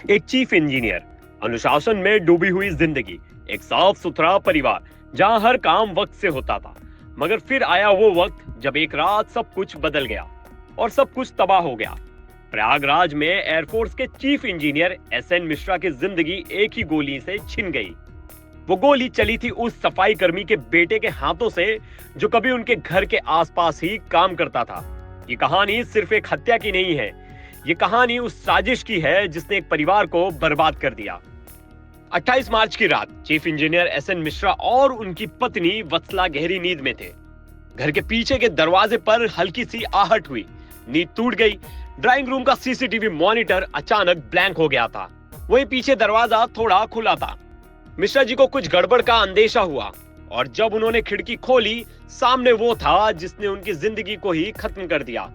एक chief engineer, अनुशासन में डूबी हुई जिंदगी, एक साफ सुथरा परिवार जहां हर काम वक्त से होता था। मगर फिर आया वो वक्त जब एक रात सब कुछ बदल गया और सब कुछ तबाह हो गया। प्रयागराज में एयरफोर्स के चीफ इंजीनियर एसएन मिश्रा की जिंदगी एक ही गोली से छिन गई। वो गोली चली थी उस सफाई कर्मी के बेटे के हाथों से जो कभी उनके घर के आसपास ही काम करता था। ये कहानी सिर्फ एक हत्या की नहीं है, ये कहानी उस साजिश की है जिसने एक परिवार को बर्बाद कर दिया। 28 मार्च की रात चीफ इंजीनियर एसएन मिश्रा और उनकी पत्नी वत्सला गहरी नींद में थे। घर के पीछे के दरवाजे पर हल्की सी आहट हुई, नींद टूट गई। ड्राइंग रूम का सीसीटीवी मॉनिटर अचानक ब्लैंक हो गया था, वहीं पीछे दरवाजा थोड़ा खुला था। मिश्रा जी को कुछ गड़बड़ का अंदेशा हुआ और जब उन्होंने खिड़की खोली, सामने वो था जिसने उनकी जिंदगी को ही खत्म कर दिया।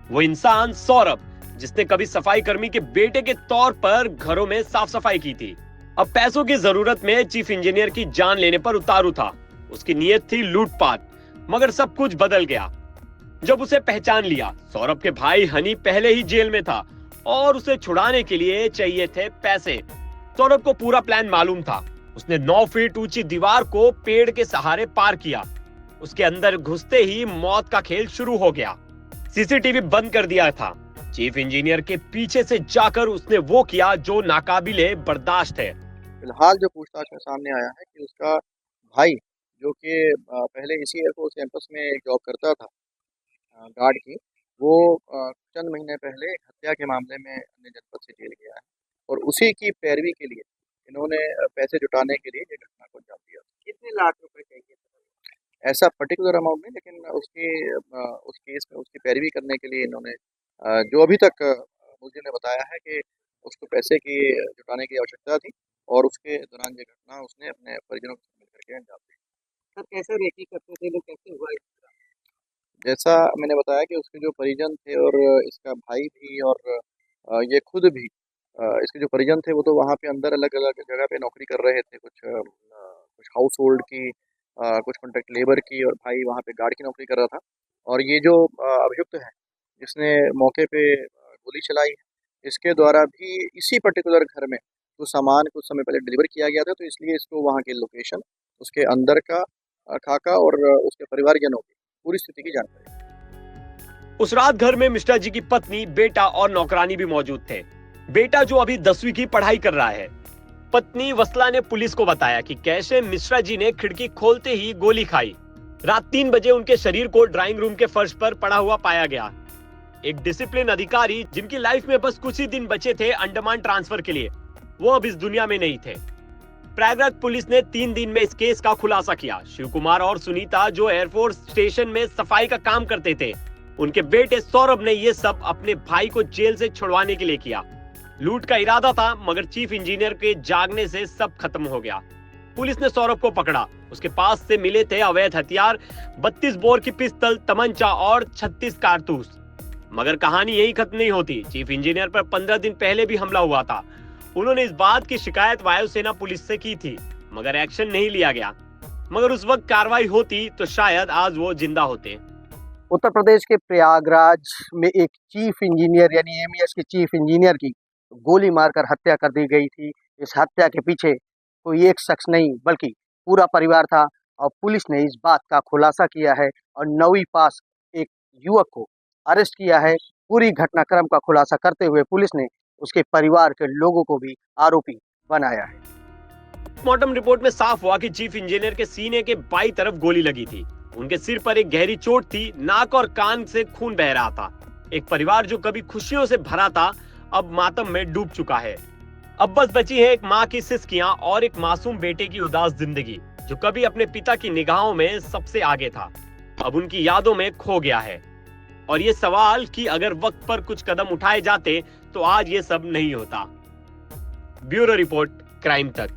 वो इंसान सौरभ, जिसने कभी सफाई कर्मी के बेटे के तौर पर घरों में साफ सफाई की थी, अब पैसों की जरूरत में चीफ इंजीनियर की जान लेने पर उतारू था। उसकी नीयत थी लूटपाट, मगर सब कुछ बदल गया जब उसे पहचान लिया। सौरभ के भाई हनी पहले ही जेल में था और उसे छुड़ाने के लिए चाहिए थे पैसे। सौरभ को पूरा प्लान मालूम था। उसने 9 फीट ऊंची दीवार को पेड़ के सहारे पार किया। उसके अंदर घुसते ही मौत का खेल शुरू हो गया। सीसीटीवी बंद कर दिया था। चीफ इंजीनियर के पीछे से जाकर उसने वो किया जो नाकाबिले बर्दाश्त है। फिलहाल जो पूछताछ में सामने आया है कि उसका भाई, जो कि पहले इसी एयरफोर्स कैंपस में जॉब करता था गार्ड की, वो चंद महीने पहले हत्या के मामले में अन्य जनपद से जेल गया है और उसी की पैरवी के लिए इन्होंने पैसे जुटाने के लिए ये घटना को अंजाम दिया। कितने लाख रुपए चाहिए? ऐसा पर्टिकुलर अमाउंट नहीं, लेकिन उस केस में उसकी पैरवी करने के लिए इन्होंने जो अभी तक मुझे ने बताया है कि उसको पैसे की जुटाने की आवश्यकता थी और उसके दौरान ये घटना उसने अपने परिजनों के साथ मिल करके अंजाम दी। सर कैसे रेकी करते थे लोग, कैसे हुआ? जैसा मैंने बताया कि उसके जो परिजन थे और इसका भाई भी और ये खुद भी, इसके जो परिजन थे वो तो वहाँ पे अंदर अलग अलग जगह पे नौकरी कर रहे थे, कुछ हाउस होल्ड की, कुछ कॉन्ट्रैक्ट लेबर की, और भाई वहाँ पे गार्ड की नौकरी कर रहा था। और ये जो अभियुक्त है जिसने मौके पे गोली चलाई है, इसके द्वारा भी इसी पर्टिकुलर घर में कुछ सामान कुछ समय पहले डिलीवर किया गया था, तो इसलिए इसको वहाँ की लोकेशन, उसके अंदर का खाका और उसके परिवारजनों की पूरी स्थिति की जानकारी। उस रात घर में मिश्रा जी की पत्नी, बेटा और नौकरानी भी मौजूद थे। बेटा जो अभी 10वीं की पढ़ाई कर रहा है। पत्नी वत्सला ने पुलिस को बताया कि कैसे मिश्रा जी ने खिड़की खोलते ही गोली खाई। रात 3 बजे उनके शरीर को ड्राइंग रूम के फर्श पर पड़ा हुआ पाया गया। एक डिसिप्लिन अधिकारी जिनकी लाइफ में बस कुछ ही दिन बचे थे अंडमान ट्रांसफर के लिए, वो अब इस दुनिया में नहीं थे। प्रयागराज पुलिस ने 3 दिन में इस केस का खुलासा किया। शिव कुमार और सुनीता, जो एयरफोर्स स्टेशन में सफाई का काम करते थे, उनके बेटे सौरभ ने ये सब अपने भाई को जेल से छुड़वाने के लिए किया। लूट का इरादा था, मगर चीफ इंजीनियर के जागने से सब खत्म हो गया। पुलिस ने सौरभ को पकड़ा। उसके पास से मिले थे अवैध हथियार, 32 बोर की पिस्तल, तमंचा और 36 कारतूस। मगर कहानी यही खत्म नहीं होती। चीफ इंजीनियर पर 15 दिन पहले भी हमला हुआ था। उन्होंने इस बात की शिकायत वायुसेना पुलिस से की थी, मगर एक्शन नहीं लिया गया। मगर उस वक्त कार्रवाई होती तो शायद आज वो जिंदा होते। उत्तर प्रदेश के प्रयागराज में एक चीफ इंजीनियर यानी एमईएस के चीफ इंजीनियर की गोली मारकर हत्या कर दी गई थी। इस हत्या के पीछे कोई एक शख्स नहीं बल्कि पूरा परिवार था और पुलिस ने इस बात का खुलासा किया है और 9वीं पास एक युवक को अरेस्ट किया है। पूरी घटनाक्रम का खुलासा करते हुए पुलिस ने उसके परिवार के लोगों को भी आरोपी बनाया है। पोस्टमार्टम रिपोर्ट में साफ हुआ कि चीफ इंजीनियर के सीने के बाईं तरफ गोली लगी थी। उनके सिर पर एक गहरी चोट थी, नाक और कान से खून बह रहा था। एक परिवार जो कभी खुशियों से भरा था, अब मातम में डूब चुका है। अब बस बची है एक माँ की सिसकियां और एक मासूम बेटे की उदास जिंदगी, जो कभी अपने पिता की निगाहों में सबसे आगे था, अब उनकी यादों में खो गया है। और ये सवाल कि अगर वक्त पर कुछ कदम उठाए जाते तो आज ये सब नहीं होता। ब्यूरो रिपोर्ट, क्राइम तक।